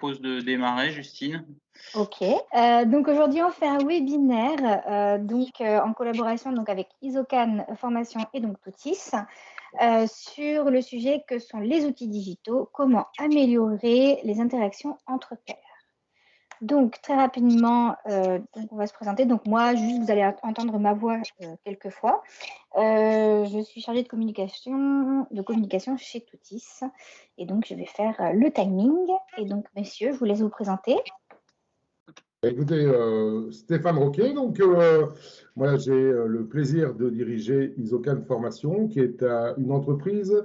propose de démarrer, Justine. OK. Donc aujourd'hui, on fait un webinaire, en collaboration donc avec Isocan Formation et donc Toutis, sur le sujet que sont les outils digitaux, comment améliorer les interactions entre pairs. Donc très rapidement, on va se présenter. Donc moi, juste vous allez entendre ma voix, quelques fois. Je suis chargée de communication chez Toutis et donc je vais faire, le timing et donc messieurs, je vous laisse vous présenter. Écoutez, Stéphane Roquier, moi j'ai le plaisir de diriger Isocan Formation, qui est une entreprise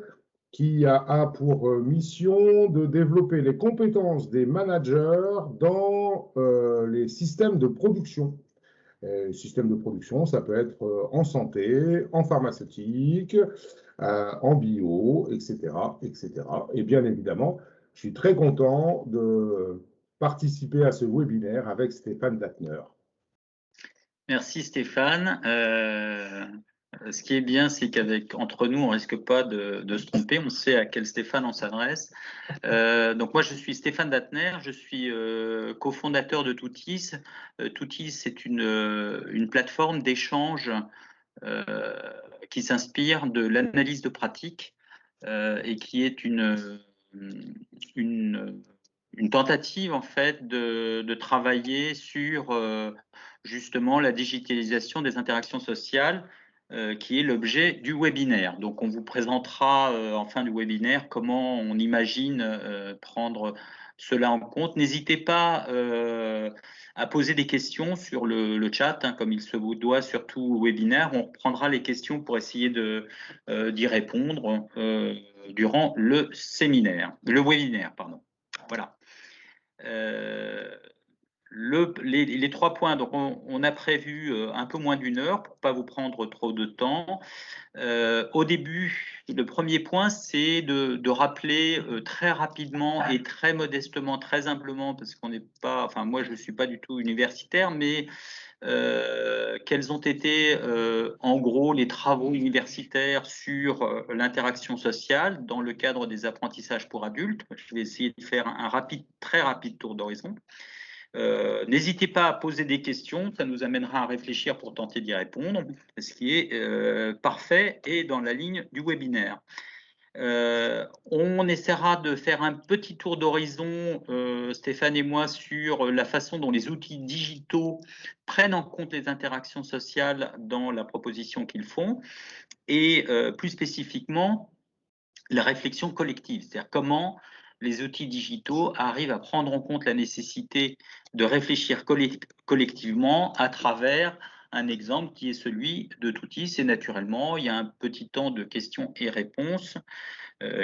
qui a pour mission de développer les compétences des managers dans les systèmes de production. Système de production, ça peut être en santé, en pharmaceutique, en bio, etc., etc. Et bien évidemment, je suis très content de participer à ce webinaire avec Stéphane Dattner. Merci Stéphane. Ce qui est bien, c'est qu'entre nous, on ne risque pas de se tromper. On sait à quel Stéphane on s'adresse. Donc moi, je suis Stéphane Dattner. Je suis cofondateur de Toutis. Toutis, c'est une plateforme d'échange qui s'inspire de l'analyse de pratique et qui est une tentative en fait de travailler sur justement la digitalisation des interactions sociales qui est l'objet du webinaire. Donc on vous présentera en fin du webinaire comment on imagine prendre cela en compte. N'hésitez pas à poser des questions sur le chat, hein, comme il se vous doit, surtout au webinaire. On reprendra les questions pour essayer d'y répondre durant le webinaire, pardon. Voilà. Les 3 points, donc on a prévu un peu moins d'1 heure pour ne pas vous prendre trop de temps. Au début, le premier point, c'est de rappeler très rapidement et très modestement, très humblement, parce qu'on n'est pas, enfin moi je ne suis pas du tout universitaire, mais quels ont été en gros les travaux universitaires sur l'interaction sociale dans le cadre des apprentissages pour adultes. Je vais essayer de faire un très rapide tour d'horizon. N'hésitez pas à poser des questions, ça nous amènera à réfléchir pour tenter d'y répondre, ce qui est parfait et dans la ligne du webinaire. On essaiera de faire un petit tour d'horizon, Stéphane et moi, sur la façon dont les outils digitaux prennent en compte les interactions sociales dans la proposition qu'ils font et plus spécifiquement la réflexion collective, c'est-à-dire comment les outils digitaux arrivent à prendre en compte la nécessité de réfléchir collectivement à travers un exemple qui est celui de Toutis. Et naturellement, il y a un petit temps de questions et réponses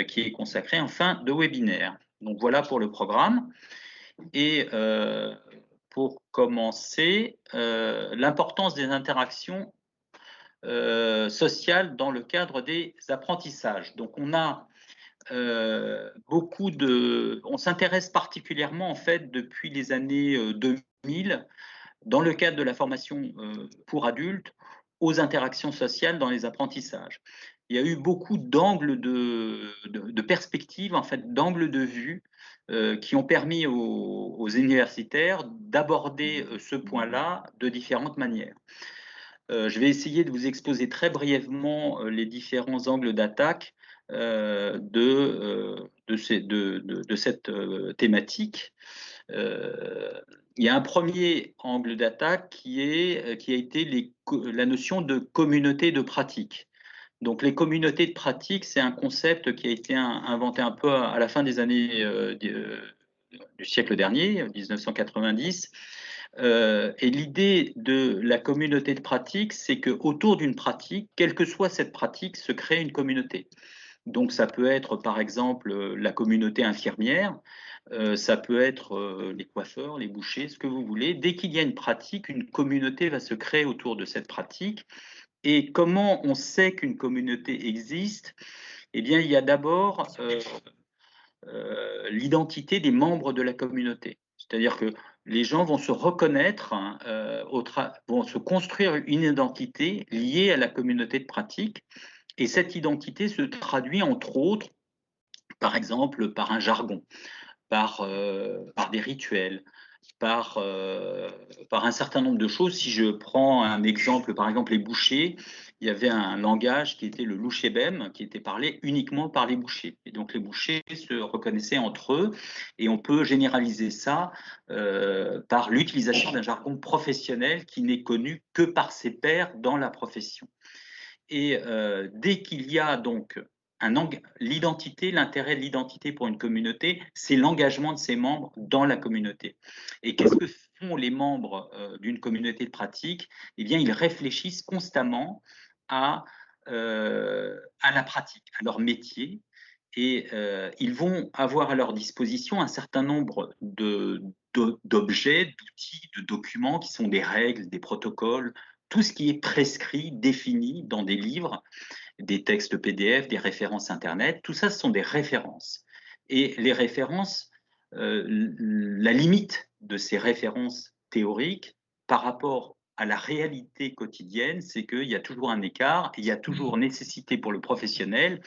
qui est consacré en fin de webinaire. Donc voilà pour le programme. Et pour commencer, l'importance des interactions sociales dans le cadre des apprentissages. Donc on a on s'intéresse particulièrement en fait depuis les années 2000 dans le cadre de la formation pour adultes aux interactions sociales dans les apprentissages. Il y a eu beaucoup d'angles de perspectives, en fait, d'angles de vue qui ont permis aux universitaires d'aborder ce point-là de différentes manières. Je vais essayer de vous exposer très brièvement les différents angles d'attaque de cette thématique. Il y a un premier angle d'attaque qui a été la notion de communauté de pratique. Donc les communautés de pratique, c'est un concept qui a été inventé un peu à la fin des années du siècle dernier, 1990. Et l'idée de la communauté de pratique, c'est qu'autour d'une pratique, quelle que soit cette pratique, se crée une communauté. Donc ça peut être par exemple la communauté infirmière, ça peut être les coiffeurs, les bouchers, ce que vous voulez. Dès qu'il y a une pratique, une communauté va se créer autour de cette pratique. Et comment on sait qu'une communauté existe? Eh bien, il y a d'abord l'identité des membres de la communauté. C'est-à-dire que les gens vont se reconnaître, vont se construire une identité liée à la communauté de pratique. Et cette identité se traduit entre autres, par exemple, par un jargon. par des rituels, par un certain nombre de choses. Si je prends un exemple, par exemple les bouchers, il y avait un langage qui était le louchébem, qui était parlé uniquement par les bouchers. Et donc les bouchers se reconnaissaient entre eux, et on peut généraliser ça par l'utilisation d'un jargon professionnel qui n'est connu que par ses pairs dans la profession. Et dès qu'il y a donc l'identité, l'intérêt de l'identité pour une communauté, c'est l'engagement de ses membres dans la communauté. Et qu'est-ce que font les membres d'une communauté de pratique? Eh bien, ils réfléchissent constamment à la pratique, à leur métier, et ils vont avoir à leur disposition un certain nombre d'objets, d'outils, de documents qui sont des règles, des protocoles, tout ce qui est prescrit, défini dans des livres, des textes PDF, des références Internet, tout ça, ce sont des références. Et les références, la limite de ces références théoriques par rapport à la réalité quotidienne, c'est qu'il y a toujours un écart, il y a toujours nécessité pour le professionnel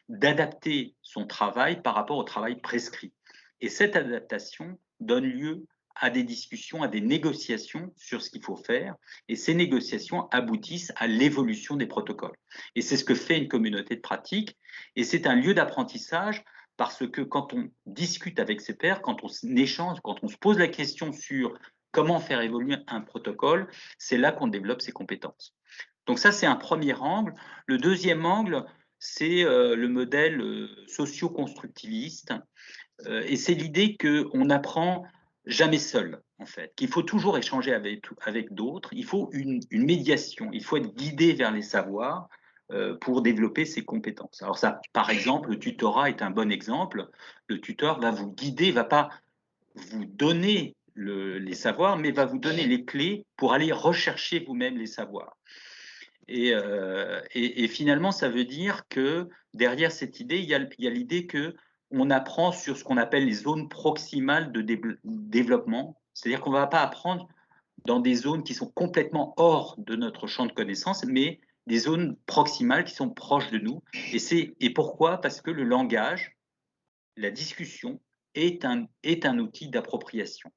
d'adapter son travail par rapport au travail prescrit. Et cette adaptation donne lieu à des discussions, à des négociations sur ce qu'il faut faire, et ces négociations aboutissent à l'évolution des protocoles. Et c'est ce que fait une communauté de pratique, et c'est un lieu d'apprentissage parce que quand on discute avec ses pairs, quand on échange, quand on se pose la question sur comment faire évoluer un protocole, c'est là qu'on développe ses compétences. Donc ça, c'est un premier angle. Le deuxième angle, c'est le modèle socio-constructiviste, et c'est l'idée qu'on n'apprend jamais seul, en fait, qu'il faut toujours échanger avec d'autres, il faut une médiation, il faut être guidé vers les savoirs pour développer ses compétences. Alors ça, par exemple, le tutorat est un bon exemple. Le tuteur va vous guider, va pas vous donner les savoirs, mais va vous donner les clés pour aller rechercher vous-même les savoirs. Et finalement, ça veut dire que derrière cette idée, il y a l'idée qu'on apprend sur ce qu'on appelle les zones proximales de développement. C'est-à-dire qu'on ne va pas apprendre dans des zones qui sont complètement hors de notre champ de connaissances, mais des zones proximales qui sont proches de nous. Et pourquoi? Parce que le langage, la discussion, est un outil d'appropriation.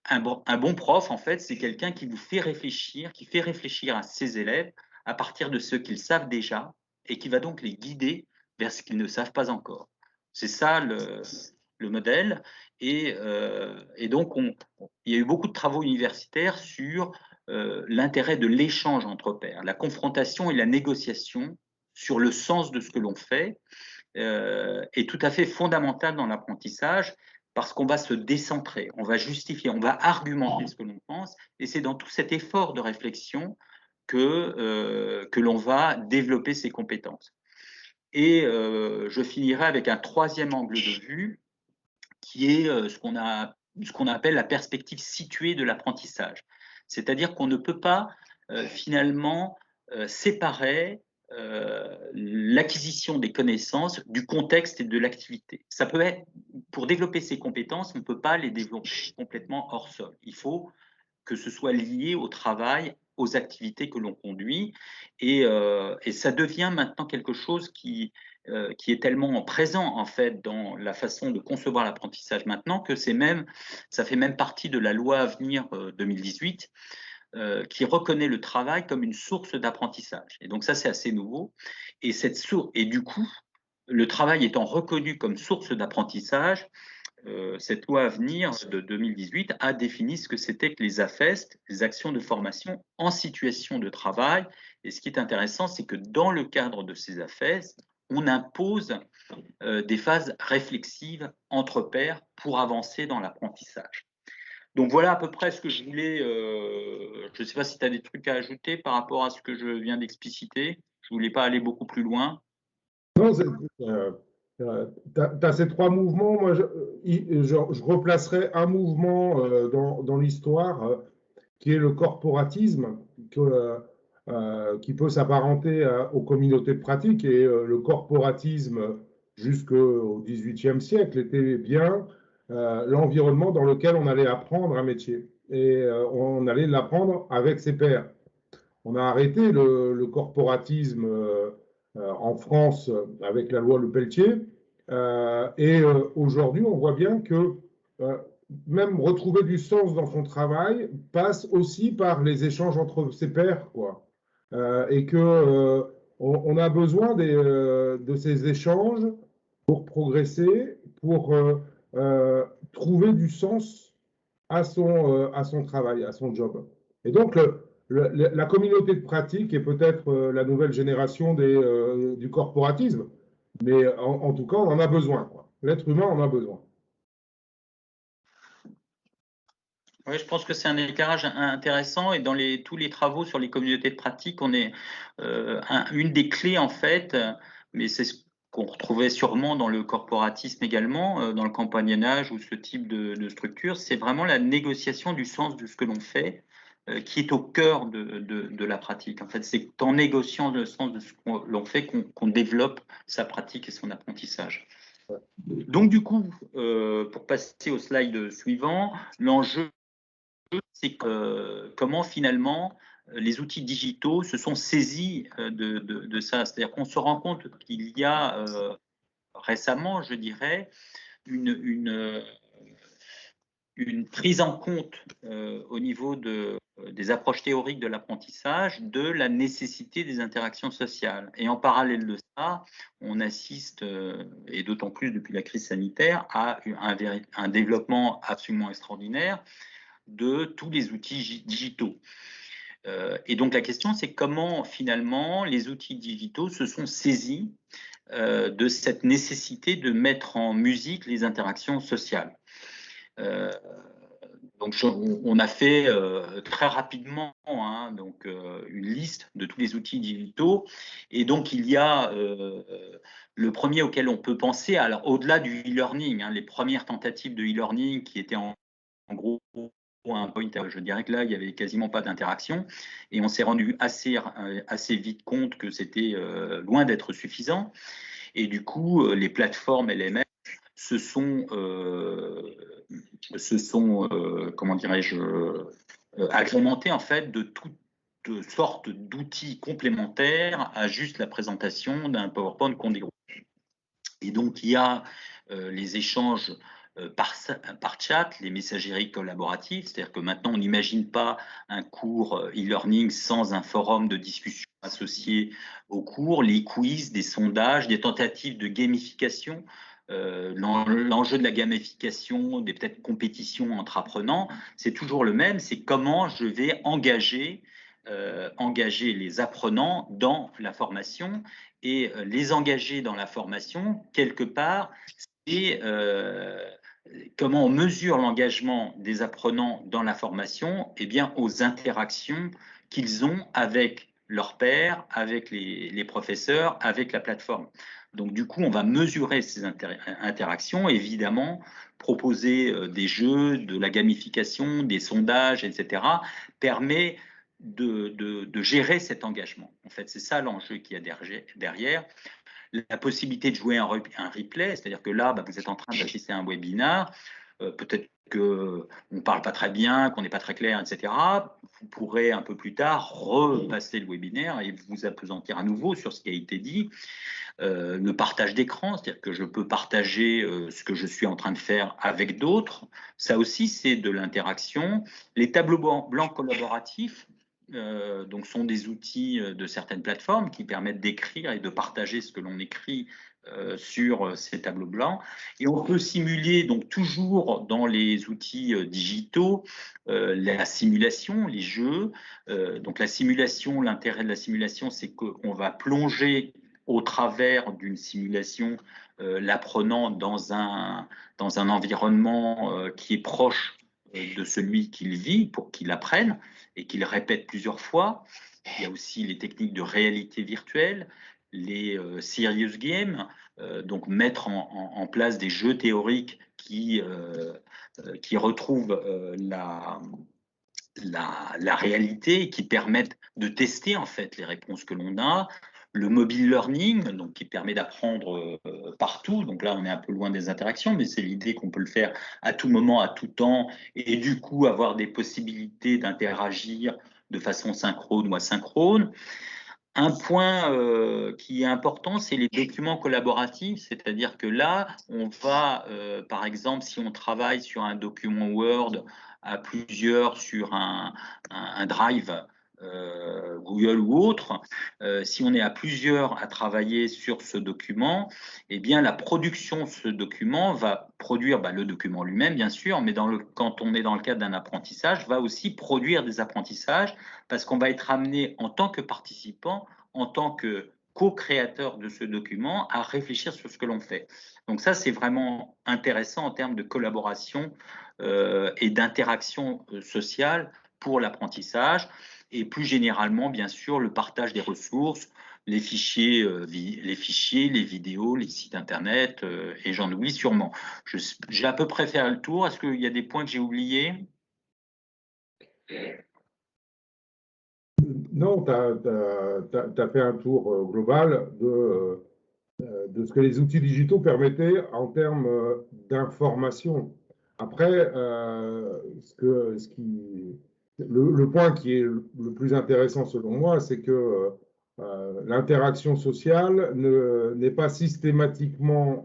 Un bon prof, en fait, c'est quelqu'un qui vous fait réfléchir, qui fait réfléchir à ses élèves à partir de ce qu'ils savent déjà et qui va donc les guider vers ce qu'ils ne savent pas encore. C'est ça le modèle. Et donc, il y a eu beaucoup de travaux universitaires sur l'intérêt de l'échange entre pairs, la confrontation et la négociation sur le sens de ce que l'on fait est tout à fait fondamentale dans l'apprentissage parce qu'on va se décentrer, on va justifier, on va argumenter ce que l'on pense, et c'est dans tout cet effort de réflexion que l'on va développer ses compétences. Et je finirai avec un troisième angle de vue, qui est ce qu'on appelle la perspective située de l'apprentissage. C'est-à-dire qu'on ne peut pas finalement séparer l'acquisition des connaissances du contexte et de l'activité. Ça peut être, pour développer ces compétences, on ne peut pas les développer complètement hors sol. Il faut que ce soit lié au travail, aux activités que l'on conduit, et ça devient maintenant quelque chose qui est tellement présent en fait dans la façon de concevoir l'apprentissage maintenant que ça fait même partie de la loi Avenir 2018 qui reconnaît le travail comme une source d'apprentissage. Et donc ça, c'est assez nouveau. Et du coup, le travail étant reconnu comme source d'apprentissage, cette loi Avenir de 2018 a défini ce que c'était que les AFEST, les actions de formation en situation de travail. Et ce qui est intéressant, c'est que dans le cadre de ces AFEST, on impose des phases réflexives entre pairs pour avancer dans l'apprentissage. Donc voilà à peu près ce que je voulais. Je ne sais pas si tu as des trucs à ajouter par rapport à ce que je viens d'expliciter. Je ne voulais pas aller beaucoup plus loin. Non, tu as ces trois mouvements. Moi, je replacerai un mouvement dans l'histoire qui est le corporatisme, qui peut s'apparenter aux communautés de pratique. Et le corporatisme, jusqu'au XVIIIe siècle, était bien l'environnement dans lequel on allait apprendre un métier. Et on allait l'apprendre avec ses pairs. On a arrêté le corporatisme en France avec la loi Le Pelletier. Aujourd'hui, on voit bien que même retrouver du sens dans son travail passe aussi par les échanges entre ses pairs, quoi. Et que on a besoin de ces échanges pour progresser, pour trouver du sens à son travail, à son job. Et donc, la communauté de pratique est peut-être la nouvelle génération du corporatisme, mais en tout cas, on en a besoin, quoi. L'être humain en a besoin. Oui, je pense que c'est un éclairage intéressant et dans tous les travaux sur les communautés de pratique, on est une des clés en fait, mais c'est ce qu'on retrouvait sûrement dans le corporatisme également, dans le compagnonnage ou ce type de structure, c'est vraiment la négociation du sens de ce que l'on fait, qui est au cœur de la pratique. En fait, c'est en négociant le sens de ce que l'on fait qu'on développe sa pratique et son apprentissage. Donc du coup, pour passer au slide suivant, l'enjeu c'est comment finalement les outils digitaux se sont saisis de ça. C'est-à-dire qu'on se rend compte qu'il y a récemment, je dirais, une prise en compte au niveau des approches théoriques de l'apprentissage de la nécessité des interactions sociales. Et en parallèle de ça, on assiste, et d'autant plus depuis la crise sanitaire, à un développement absolument extraordinaire de tous les outils digitaux. Et donc la question, c'est comment finalement les outils digitaux se sont saisis de cette nécessité de mettre en musique les interactions sociales. Donc on a fait très rapidement donc, une liste de tous les outils digitaux. Et donc il y a le premier auquel on peut penser, alors au-delà du e-learning, les premières tentatives de e-learning qui étaient en gros un point, je dirais que là, il n'y avait quasiment pas d'interaction et on s'est rendu assez vite compte que c'était loin d'être suffisant. Et du coup, les plateformes LMS se sont comment dirais-je, agrémentées en fait de toutes sortes d'outils complémentaires à juste la présentation d'un PowerPoint qu'on déroule. Et donc, il y a les échanges par chat, les messageries collaboratives, c'est-à-dire que maintenant on n'imagine pas un cours e-learning sans un forum de discussion associé au cours, les quiz, des sondages, des tentatives de gamification. L'enjeu de la gamification, des peut-être compétitions entre apprenants, c'est toujours le même, c'est comment je vais engager les apprenants dans la formation et les engager dans la formation, quelque part, c'est comment on mesure l'engagement des apprenants dans la formation, eh bien, aux interactions qu'ils ont avec leurs pairs, avec les professeurs, avec la plateforme. Donc, du coup, on va mesurer ces interactions, évidemment, proposer des jeux, de la gamification, des sondages, etc., permet de gérer cet engagement. En fait, c'est ça l'enjeu qu'il y a derrière. La possibilité de jouer un replay, c'est-à-dire que là, vous êtes en train d'assister à un webinar, peut-être qu'on ne parle pas très bien, qu'on n'est pas très clair, etc. Vous pourrez un peu plus tard repasser le webinaire et vous appesantir à nouveau sur ce qui a été dit. Le partage d'écran, c'est-à-dire que je peux partager ce que je suis en train de faire avec d'autres. Ça aussi, c'est de l'interaction. Les tableaux blancs collaboratifs, donc sont des outils de certaines plateformes qui permettent d'écrire et de partager ce que l'on écrit sur ces tableaux blancs. Et on peut simuler, donc toujours dans les outils digitaux, la simulation, les jeux. Donc la simulation, l'intérêt de la simulation, c'est qu'on va plonger au travers d'une simulation l'apprenant dans un environnement qui est proche de celui qu'il vit pour qu'il apprenne et qu'il répète plusieurs fois. Il y a aussi les techniques de réalité virtuelle, les serious games, donc mettre en place des jeux théoriques qui retrouvent la réalité et qui permettent de tester en fait les réponses que l'on a. Le mobile learning, donc qui permet d'apprendre partout. Donc là, on est un peu loin des interactions, mais c'est l'idée qu'on peut le faire à tout moment, à tout temps, et du coup avoir des possibilités d'interagir de façon synchrone ou asynchrone. Un point qui est important, c'est les documents collaboratifs, c'est-à-dire que là, on va, par exemple, si on travaille sur un document Word à plusieurs sur un Drive Google ou autre, si on est à plusieurs à travailler sur ce document, eh bien la production de ce document va produire le document lui-même, bien sûr, mais quand on est dans le cadre d'un apprentissage, va aussi produire des apprentissages parce qu'on va être amené en tant que participant, en tant que co-créateur de ce document, à réfléchir sur ce que l'on fait. Donc ça, c'est vraiment intéressant en termes de collaboration et d'interaction sociale pour l'apprentissage. Et plus généralement, bien sûr, le partage des ressources, les fichiers, les vidéos, les sites internet, et j'en oublie sûrement. J'ai à peu près fait le tour. Est-ce qu'il y a des points que j'ai oubliés ? Non, tu as fait un tour global de ce que les outils digitaux permettaient en termes d'information. Après, le point qui est le plus intéressant selon moi, c'est que l'interaction sociale n'est pas systématiquement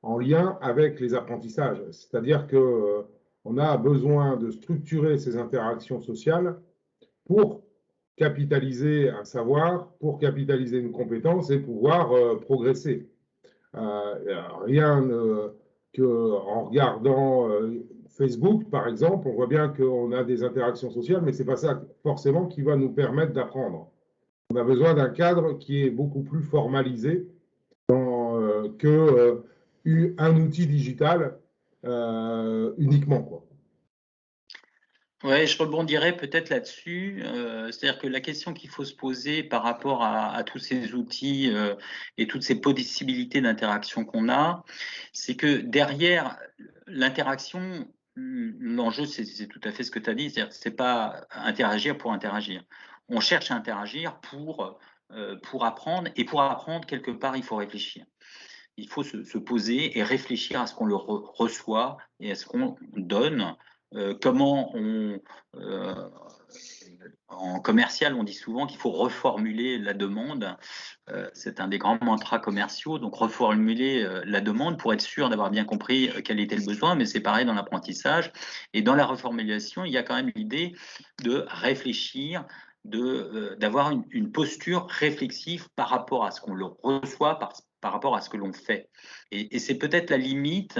en lien avec les apprentissages. C'est-à-dire que on a besoin de structurer ces interactions sociales pour capitaliser un savoir, pour capitaliser une compétence et pouvoir progresser. Rien qu'en regardant Facebook, par exemple, on voit bien qu'on a des interactions sociales, mais ce n'est pas ça forcément qui va nous permettre d'apprendre. On a besoin d'un cadre qui est beaucoup plus formalisé qu'un outil digital uniquement, quoi. Ouais, je rebondirais peut-être là-dessus. C'est-à-dire que la question qu'il faut se poser par rapport à tous ces outils et toutes ces possibilités d'interaction qu'on a, c'est que derrière l'interaction, l'enjeu, c'est tout à fait ce que tu as dit, c'est-à-dire que c'est pas interagir pour interagir. On cherche à interagir pour apprendre, et pour apprendre, quelque part, il faut réfléchir. Il faut se poser et réfléchir à ce qu'on reçoit et à ce qu'on donne. Comment en commercial, on dit souvent qu'il faut reformuler la demande. C'est un des grands mantras commerciaux. Donc, reformuler la demande pour être sûr d'avoir bien compris quel était le besoin. Mais c'est pareil dans l'apprentissage. Et dans la reformulation, il y a quand même l'idée de réfléchir, d'avoir une posture réflexive par rapport à ce qu'on le reçoit, par rapport à ce que l'on fait. Et c'est peut-être la limite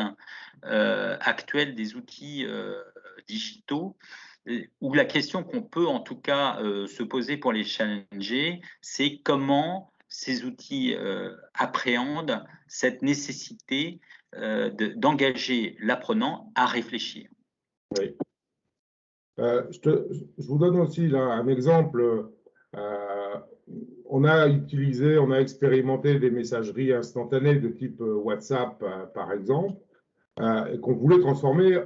actuelle des outils digitaux, où la question qu'on peut en tout cas se poser pour les challenger, c'est comment ces outils appréhendent cette nécessité d'engager l'apprenant à réfléchir. Oui. Je vous donne aussi là, un exemple. On a expérimenté des messageries instantanées de type WhatsApp, par exemple, et qu'on voulait transformer,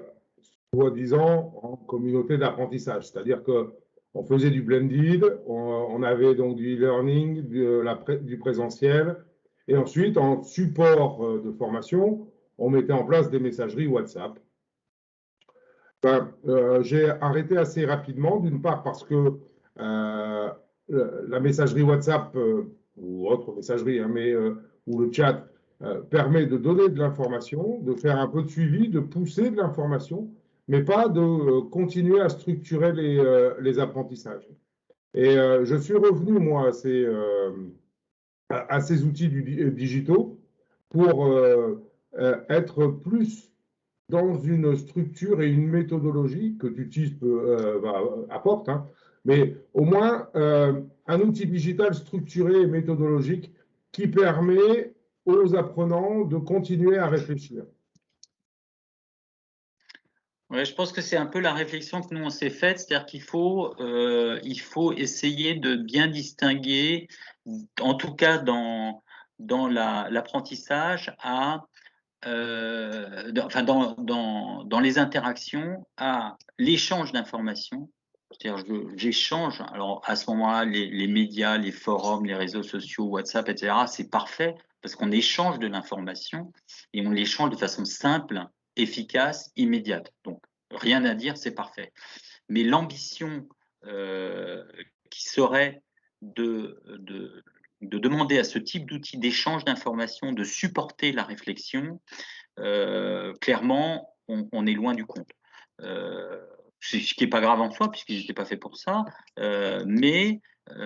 soi-disant, en communauté d'apprentissage. C'est-à-dire qu'on faisait du blended, on avait donc du e-learning, du présentiel, et ensuite, en support de formation, on mettait en place des messageries WhatsApp. J'ai arrêté assez rapidement, d'une part parce que la messagerie WhatsApp ou autre messagerie, hein, ou le chat permet de donner de l'information, de faire un peu de suivi, de pousser de l'information, mais pas de continuer à structurer les apprentissages. Et je suis revenu, moi, à ces outils digitaux pour être plus dans une structure et une méthodologie que TUTIS apporte, hein, mais au moins un outil digital structuré et méthodologique qui permet aux apprenants de continuer à réfléchir. Ouais, je pense que c'est un peu la réflexion que nous on s'est faite, c'est-à-dire qu'il faut essayer de bien distinguer, en tout cas dans l'apprentissage, dans les interactions, à l'échange d'informations. C'est-à-dire j'échange, alors à ce moment-là, les médias, les forums, les réseaux sociaux, WhatsApp, etc., c'est parfait parce qu'on échange de l'information et on l'échange de façon simple, efficace, immédiate. Donc, rien à dire, c'est parfait. Mais l'ambition qui serait de demander à ce type d'outil d'échange d'informations de supporter la réflexion, clairement, on est loin du compte. Ce qui n'est pas grave en soi, puisqu'ils n'étaient pas faits pour ça, mais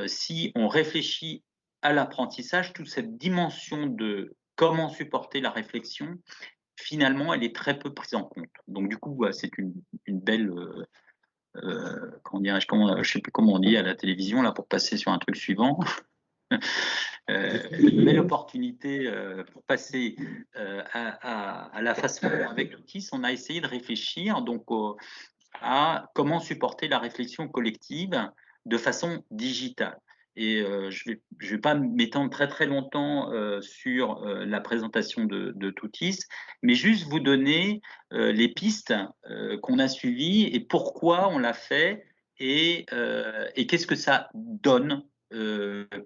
si on réfléchit à l'apprentissage, toute cette dimension de comment supporter la réflexion, finalement, elle est très peu prise en compte. Donc, du coup, c'est une belle... comment dirais-je, je ne sais plus comment on dit à la télévision, là, pour passer sur un truc suivant. Une belle opportunité pour passer à la façon dont, avec l'outil, on a essayé de réfléchir donc, à comment supporter la réflexion collective de façon digitale. Et je vais pas m'étendre très longtemps sur la présentation de Toutis, mais juste vous donner les pistes qu'on a suivies et pourquoi on l'a fait et qu'est-ce que ça donne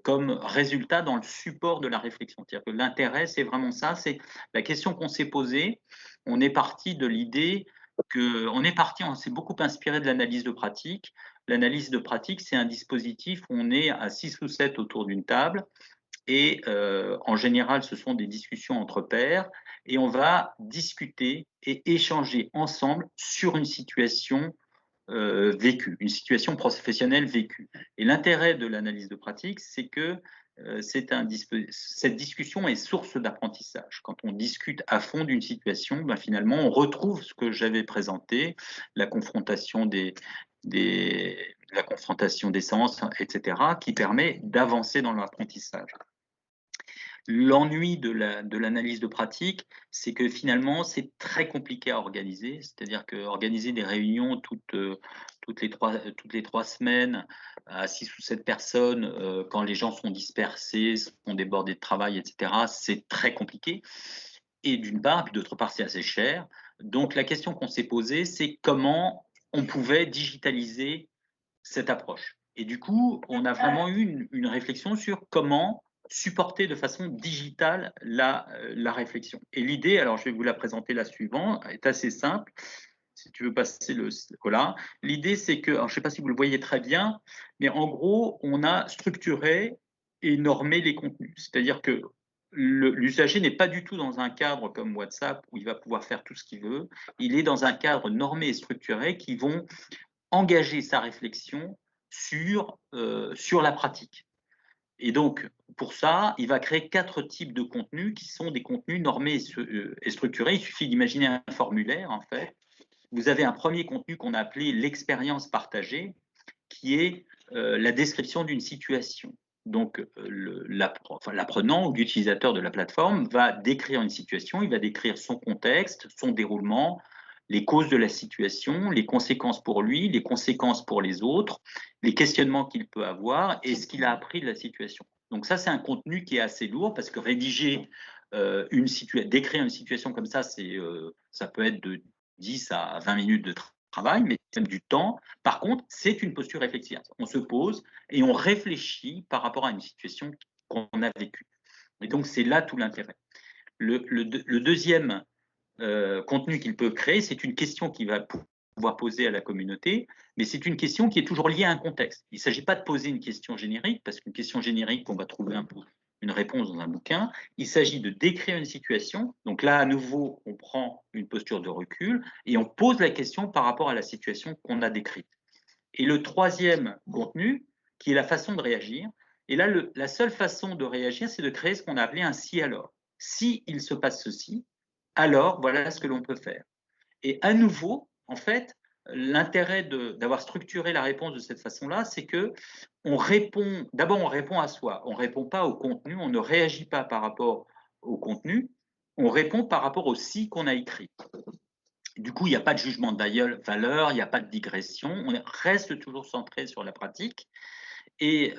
comme résultat dans le support de la réflexion. C'est-à-dire que l'intérêt, c'est vraiment ça, c'est la question qu'on s'est posée. On est parti de l'idée on s'est beaucoup inspiré de l'analyse de pratique. L'analyse de pratique, c'est un dispositif où on est à 6 ou 7 autour d'une table et en général, ce sont des discussions entre pairs et on va discuter et échanger ensemble sur une situation vécue, une situation professionnelle vécue. Et l'intérêt de l'analyse de pratique, c'est que cette discussion est source d'apprentissage. Quand on discute à fond d'une situation, ben finalement, on retrouve ce que j'avais présenté, la confrontation la confrontation des sens, etc., qui permet d'avancer dans l'apprentissage. L'ennui de l'analyse de pratique, c'est que finalement, c'est très compliqué à organiser. C'est-à-dire qu'organiser des réunions toutes les 3 semaines à 6 ou 7 personnes, quand les gens sont dispersés, sont débordés de travail, etc., c'est très compliqué. Et d'une part, puis d'autre part, c'est assez cher. Donc, la question qu'on s'est posée, c'est comment on pouvait digitaliser cette approche. Et du coup, on a vraiment eu une réflexion sur comment supporter de façon digitale la réflexion. Et l'idée, alors je vais vous la présenter la suivante, est assez simple. Si tu veux passer voilà. L'idée, c'est que, alors, je ne sais pas si vous le voyez très bien, mais en gros, on a structuré et normé les contenus. C'est-à-dire que l'usager n'est pas du tout dans un cadre comme WhatsApp où il va pouvoir faire tout ce qu'il veut. Il est dans un cadre normé et structuré qui vont engager sa réflexion sur la pratique. Et donc, pour ça, il va créer 4 types de contenus qui sont des contenus normés et structurés. Il suffit d'imaginer un formulaire, en fait. Vous avez un premier contenu qu'on a appelé l'expérience partagée, qui est la description d'une situation. Donc, l'apprenant ou l'utilisateur de la plateforme va décrire une situation, il va décrire son contexte, son déroulement, les causes de la situation, les conséquences pour lui, les conséquences pour les autres, les questionnements qu'il peut avoir et ce qu'il a appris de la situation. Donc ça, c'est un contenu qui est assez lourd parce que rédiger décrire une situation comme ça, ça peut être de 10 à 20 minutes de travail, mais c'est du temps. Par contre, c'est une posture réflexive. On se pose et on réfléchit par rapport à une situation qu'on a vécue. Et donc, c'est là tout l'intérêt. Le deuxième contenu qu'il peut créer, c'est une question qu'il va pouvoir poser à la communauté, mais c'est une question qui est toujours liée à un contexte. Il ne s'agit pas de poser une question générique, parce qu'une question générique, on va trouver une réponse dans un bouquin. Il s'agit de décrire une situation. Donc là, à nouveau, on prend une posture de recul et on pose la question par rapport à la situation qu'on a décrite. Et le troisième contenu, qui est la façon de réagir, et là, la seule façon de réagir, c'est de créer ce qu'on a appelé un si-alors. Si il se passe ceci, alors voilà ce que l'on peut faire. Et à nouveau, en fait, l'intérêt d'avoir structuré la réponse de cette façon-là, c'est que d'abord on répond à soi, on ne répond pas au contenu, on ne réagit pas par rapport au contenu, on répond par rapport au si qu'on a écrit. Du coup, il n'y a pas de jugement de valeur, il n'y a pas de digression, on reste toujours centré sur la pratique et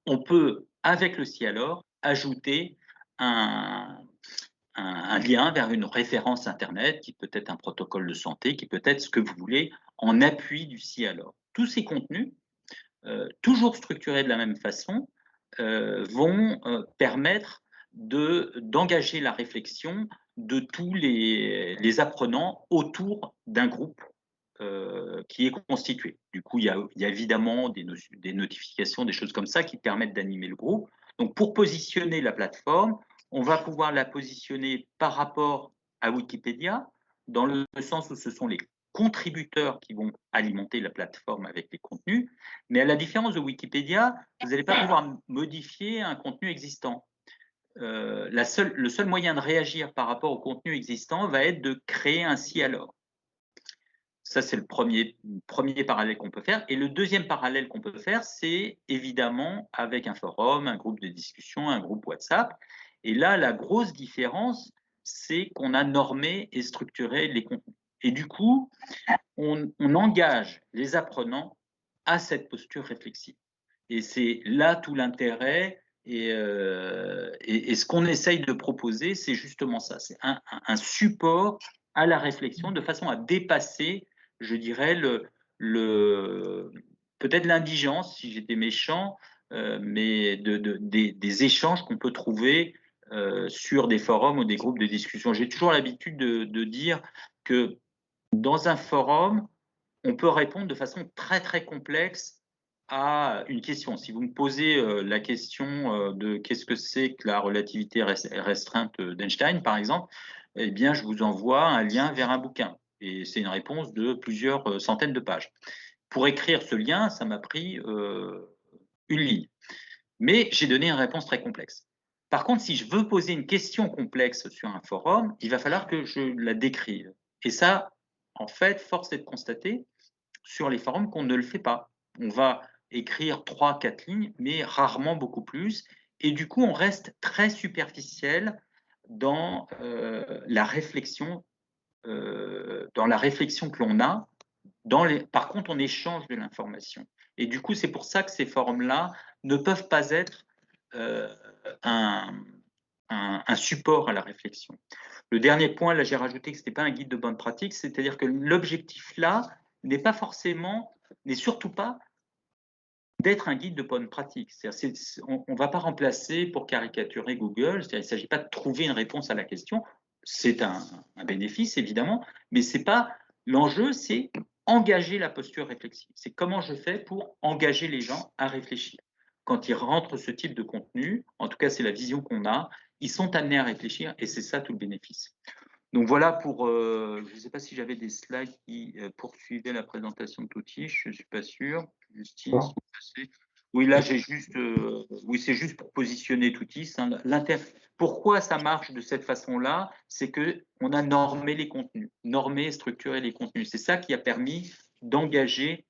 on peut, avec le si alors, ajouter un lien vers une référence Internet, qui peut être un protocole de santé, qui peut être ce que vous voulez, en appui du si alors. Tous ces contenus, toujours structurés de la même façon, vont permettre d'engager la réflexion de tous les apprenants autour d'un groupe qui est constitué. Du coup, il y a évidemment des notifications, des choses comme ça qui permettent d'animer le groupe. Donc, pour positionner la plateforme, on va pouvoir la positionner par rapport à Wikipédia, dans le sens où ce sont les contributeurs qui vont alimenter la plateforme avec les contenus. Mais à la différence de Wikipédia, vous n'allez pas pouvoir modifier un contenu existant. Le seul moyen de réagir par rapport au contenu existant va être de créer un si alors. Ça, c'est le premier parallèle qu'on peut faire. Et le deuxième parallèle qu'on peut faire, c'est évidemment avec un forum, un groupe de discussion, un groupe WhatsApp. Et là, la grosse différence, c'est qu'on a normé et structuré les contenus. Et du coup, on engage les apprenants à cette posture réflexive. Et c'est là tout l'intérêt. Et ce qu'on essaye de proposer, c'est justement ça. C'est un support à la réflexion de façon à dépasser, je dirais, peut-être l'indigence, si j'étais méchant, mais des échanges qu'on peut trouver sur des forums ou des groupes de discussion. J'ai toujours l'habitude de dire que dans un forum, on peut répondre de façon très, très complexe à une question. Si vous me posez la question de qu'est-ce que c'est que la relativité restreinte d'Einstein, par exemple, eh bien, je vous envoie un lien vers un bouquin. Et c'est une réponse de plusieurs centaines de pages. Pour écrire ce lien, ça m'a pris une ligne. Mais j'ai donné une réponse très complexe. Par contre, si je veux poser une question complexe sur un forum, il va falloir que je la décrive. Et ça, en fait, force est de constater sur les forums qu'on ne le fait pas. On va écrire 3-4 lignes, mais rarement beaucoup plus. Et du coup, on reste très superficiel dans la réflexion que l'on a. Par contre, on échange de l'information. Et du coup, c'est pour ça que ces forums-là ne peuvent pas être un support à la réflexion. Le dernier point, là, j'ai rajouté que ce n'était pas un guide de bonne pratique, c'est-à-dire que l'objectif là n'est surtout pas d'être un guide de bonne pratique. On ne va pas remplacer pour caricaturer Google, il ne s'agit pas de trouver une réponse à la question, c'est un bénéfice évidemment, mais c'est pas l'enjeu, c'est engager la posture réflexive. C'est comment je fais pour engager les gens à réfléchir. Quand ils rentrent ce type de contenu, en tout cas c'est la vision qu'on a, ils sont amenés à réfléchir et c'est ça tout le bénéfice. Donc voilà pour, je ne sais pas si j'avais des slides qui poursuivaient la présentation de Toutiche, je ne suis pas sûr. Justine, oui, là j'ai juste, oui, c'est juste pour positionner Toutis. Hein. Pourquoi ça marche de cette façon-là, c'est que on a normé les contenus, normé et structuré les contenus. C'est ça qui a permis d'engager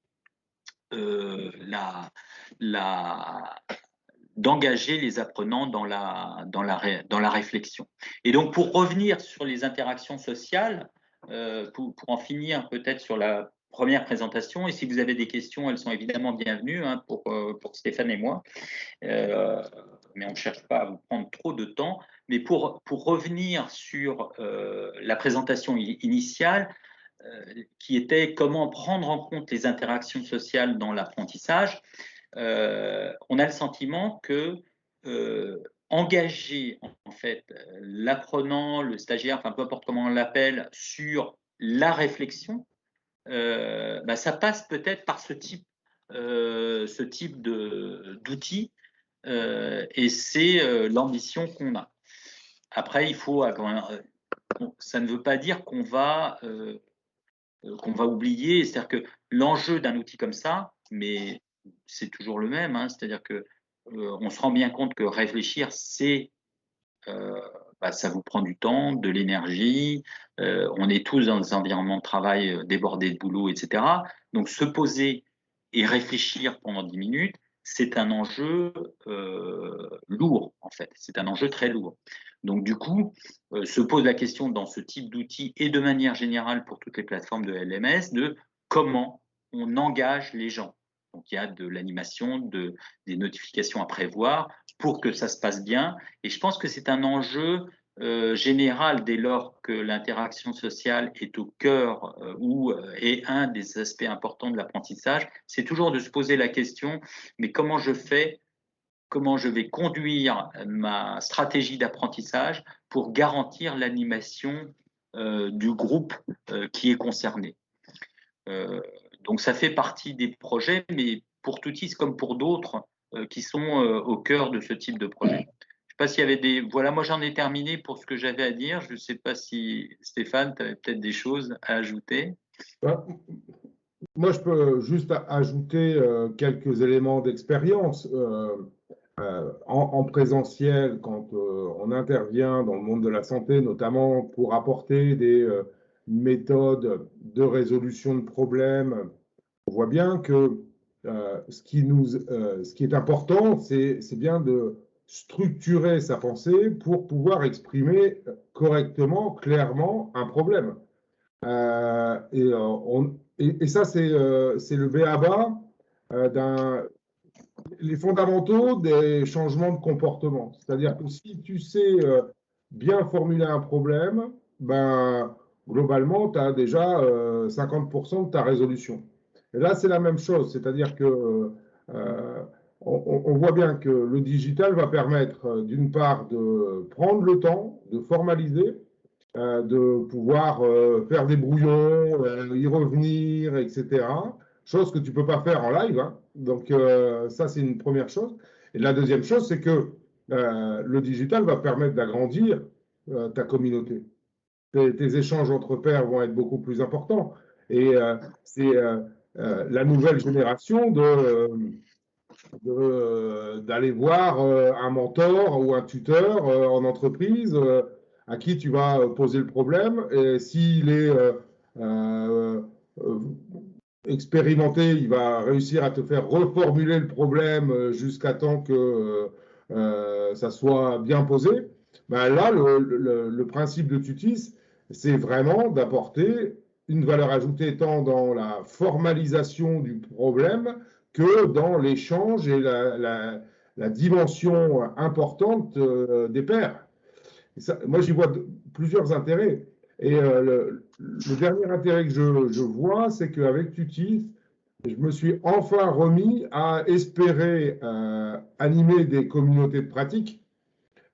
d'engager les apprenants dans la réflexion. Et donc, pour revenir sur les interactions sociales, pour en finir peut-être sur la première présentation, et si vous avez des questions, elles sont évidemment bienvenues hein, pour Stéphane et moi, mais on ne cherche pas à vous prendre trop de temps. Mais pour revenir sur la présentation initiale, qui était comment prendre en compte les interactions sociales dans l'apprentissage, on a le sentiment que engager en fait l'apprenant, le stagiaire, enfin peu importe comment on l'appelle, sur la réflexion, ça passe peut-être par ce type d'outils et c'est l'ambition qu'on a. Après, il faut ça ne veut pas dire qu'on va oublier, c'est-à-dire que l'enjeu d'un outil comme ça, mais c'est toujours le même, hein, c'est-à-dire que on se rend bien compte que réfléchir, ça vous prend du temps, de l'énergie, on est tous dans des environnements de travail débordés de boulot, etc. Donc se poser et réfléchir pendant 10 minutes, c'est un enjeu lourd, en fait, c'est un enjeu très lourd. Donc du coup, se pose la question dans ce type d'outils et de manière générale pour toutes les plateformes de LMS, de comment on engage les gens. Donc il y a de l'animation, des notifications à prévoir pour que ça se passe bien. Et je pense que c'est un enjeu général dès lors que l'interaction sociale est au cœur ou est un des aspects importants de l'apprentissage. C'est toujours de se poser la question, mais comment je vais conduire ma stratégie d'apprentissage pour garantir l'animation du groupe qui est concerné. Donc ça fait partie des projets, mais pour Toutis comme pour d'autres qui sont au cœur de ce type de projet. Je ne sais pas s'il y avait des... Voilà, moi j'en ai terminé pour ce que j'avais à dire. Je ne sais pas si Stéphane, tu avais peut-être des choses à ajouter. Moi, je peux juste ajouter quelques éléments d'expérience. En présentiel, quand on intervient dans le monde de la santé, notamment pour apporter des méthodes de résolution de problèmes, on voit bien que ce qui est important, c'est bien de structurer sa pensée pour pouvoir exprimer correctement, clairement, un problème. Et ça, c'est le b.a.-ba les fondamentaux des changements de comportement. C'est-à-dire que si tu sais bien formuler un problème, ben, globalement, tu as déjà 50% de ta résolution. Et là, c'est la même chose. C'est-à-dire que on voit bien que le digital va permettre, d'une part, de prendre le temps, de formaliser, de pouvoir faire des brouillons, y revenir, etc. Chose que tu ne peux pas faire en live. Hein. Donc, ça, c'est une première chose. Et la deuxième chose, c'est que le digital va permettre d'agrandir ta communauté. Tes échanges entre pairs vont être beaucoup plus importants. Et c'est la nouvelle génération d'aller voir un mentor ou un tuteur en entreprise à qui tu vas poser le problème. Et s'il est euh, expérimenté, il va réussir à te faire reformuler le problème jusqu'à temps que ça soit bien posé. Ben là, le principe de Tutis, c'est vraiment d'apporter une valeur ajoutée tant dans la formalisation du problème que dans l'échange et la dimension importante des pairs. Moi, j'y vois plusieurs intérêts. Et le dernier intérêt que je vois, c'est qu'avec Tutis, je me suis enfin remis à espérer animer des communautés de pratique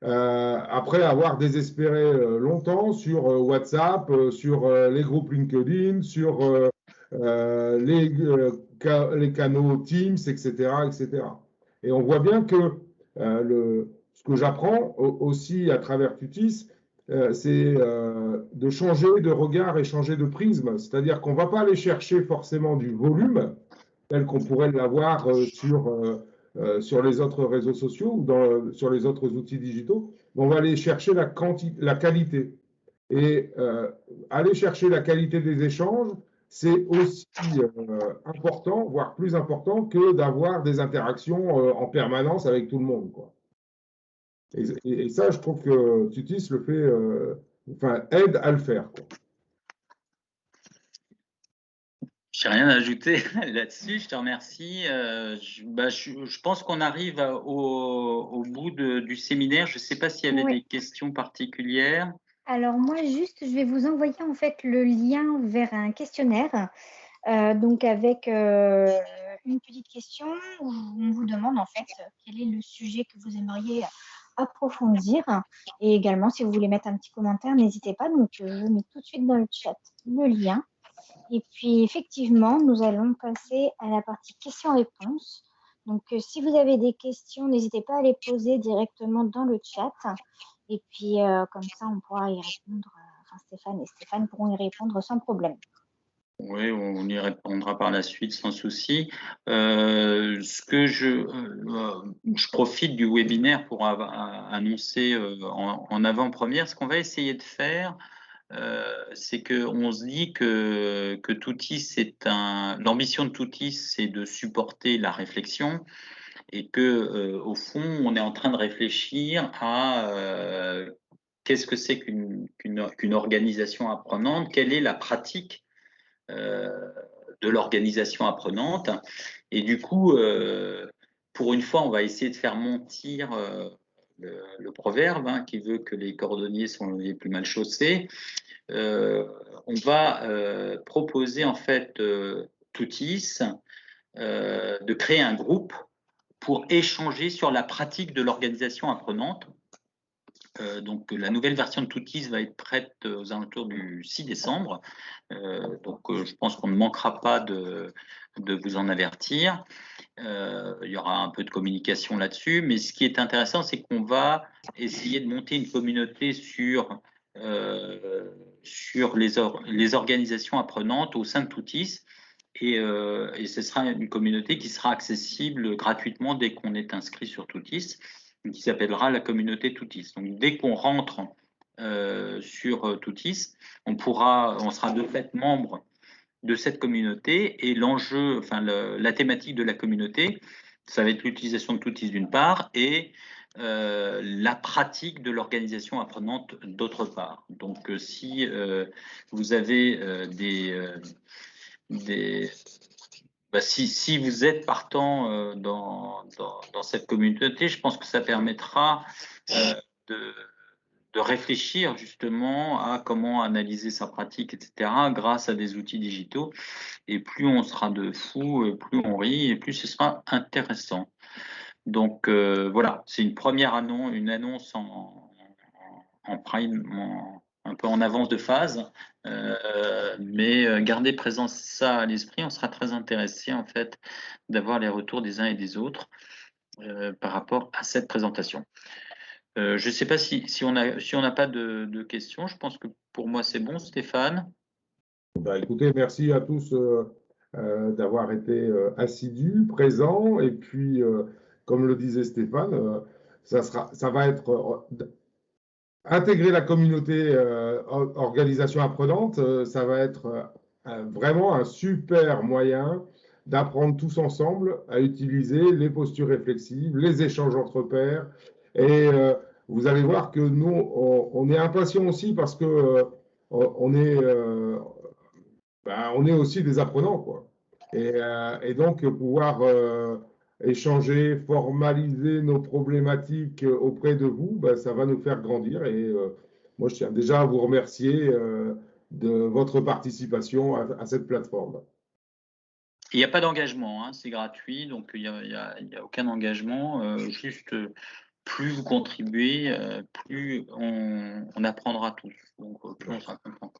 après avoir désespéré longtemps sur WhatsApp, sur les groupes LinkedIn, sur les canaux Teams, etc., etc. Et on voit bien que ce que j'apprends aussi à travers Tutis, c'est de changer de regard et changer de prisme. C'est-à-dire qu'on ne va pas aller chercher forcément du volume, tel qu'on pourrait l'avoir sur les autres réseaux sociaux ou sur les autres outils digitaux. On va aller chercher la qualité. Et aller chercher la qualité des échanges, c'est aussi important, voire plus important que d'avoir des interactions en permanence avec tout le monde, quoi. Et ça, je trouve que Tutis le fait, aide à le faire, quoi. Je n'ai rien à ajouter là-dessus, je te remercie. Je pense qu'on arrive au bout du séminaire. Je ne sais pas s'il y avait des questions particulières. Alors moi, juste, je vais vous envoyer en fait le lien vers un questionnaire, donc avec une petite question où on vous demande en fait quel est le sujet que vous aimeriez approfondir. Et également, si vous voulez mettre un petit commentaire, n'hésitez pas. Donc, je mets tout de suite dans le chat le lien. Et puis, effectivement, nous allons passer à la partie questions-réponses. Donc, si vous avez des questions, n'hésitez pas à les poser directement dans le chat. Et puis, comme ça, on pourra y répondre. Enfin, Stéphane et Stéphane pourront y répondre sans problème. Oui, on y répondra par la suite sans souci. Je profite du webinaire pour annoncer en avant-première ce qu'on va essayer de faire. C'est qu'on se dit que Toutis, l'ambition de Toutis, c'est de supporter la réflexion et que au fond, on est en train de réfléchir à qu'est-ce que c'est qu'une organisation apprenante, quelle est la pratique de l'organisation apprenante. Et du coup, pour une fois, on va essayer de faire mentir le proverbe qui veut que les cordonniers sont les plus mal chaussés. On va proposer en fait Toutis de créer un groupe pour échanger sur la pratique de l'organisation apprenante. Donc, la nouvelle version de Toutis va être prête aux alentours du 6 décembre. Je pense qu'on ne manquera pas de vous en avertir. Il y aura un peu de communication là-dessus, mais ce qui est intéressant, c'est qu'on va essayer de monter une communauté sur les organisations apprenantes au sein de Toutis. Et ce sera une communauté qui sera accessible gratuitement dès qu'on est inscrit sur Toutis, qui s'appellera la communauté Toutis. Donc, dès qu'on rentre sur Toutis, on sera de fait membre de cette communauté, et l'enjeu, la thématique de la communauté, ça va être l'utilisation de Toutis d'une part, et la pratique de l'organisation apprenante d'autre part. Donc, si vous avez si vous êtes partant dans cette communauté, je pense que ça permettra de réfléchir justement à comment analyser sa pratique, etc., grâce à des outils digitaux. Et plus on sera de fous, plus on rit, et plus ce sera intéressant. Donc voilà, c'est une première annonce, une annonce en prime, un peu en avance de phase, mais gardez présent ça à l'esprit. On sera très intéressé en fait d'avoir les retours des uns et des autres par rapport à cette présentation. Je ne sais pas si on n'a pas de questions. Je pense que pour moi c'est bon, Stéphane. Écoutez, merci à tous d'avoir été assidus, présents, et puis comme le disait Stéphane, ça va être intégrer la communauté organisation apprenante, ça va être vraiment un super moyen d'apprendre tous ensemble à utiliser les postures réflexives, les échanges entre pairs. Et vous allez voir que nous, on est impatients aussi parce que on est aussi des apprenants, quoi. Et donc, pouvoir échanger, formaliser nos problématiques auprès de vous, ça va nous faire grandir. Et moi, je tiens déjà à vous remercier de votre participation à cette plateforme. Il n'y a pas d'engagement, hein, c'est gratuit, donc il n'y a aucun engagement. Juste, plus vous contribuez, plus on apprendra tous. Donc, plus on sera content.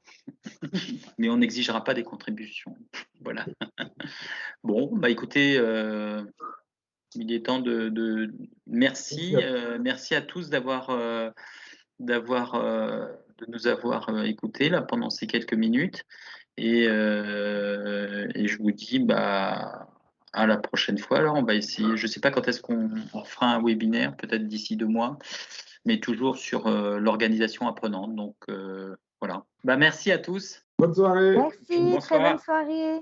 Mais on n'exigera pas des contributions. Voilà. Bon, écoutez, il est temps de merci à tous de nous avoir écoutés là pendant ces quelques minutes, et je vous dis à la prochaine fois. Alors, on va essayer, je ne sais pas quand est-ce qu'on fera un webinaire, peut-être d'ici 2 mois, mais toujours sur l'organisation apprenante. Donc voilà. Merci à tous. Bonne soirée. Merci, très bonne soirée.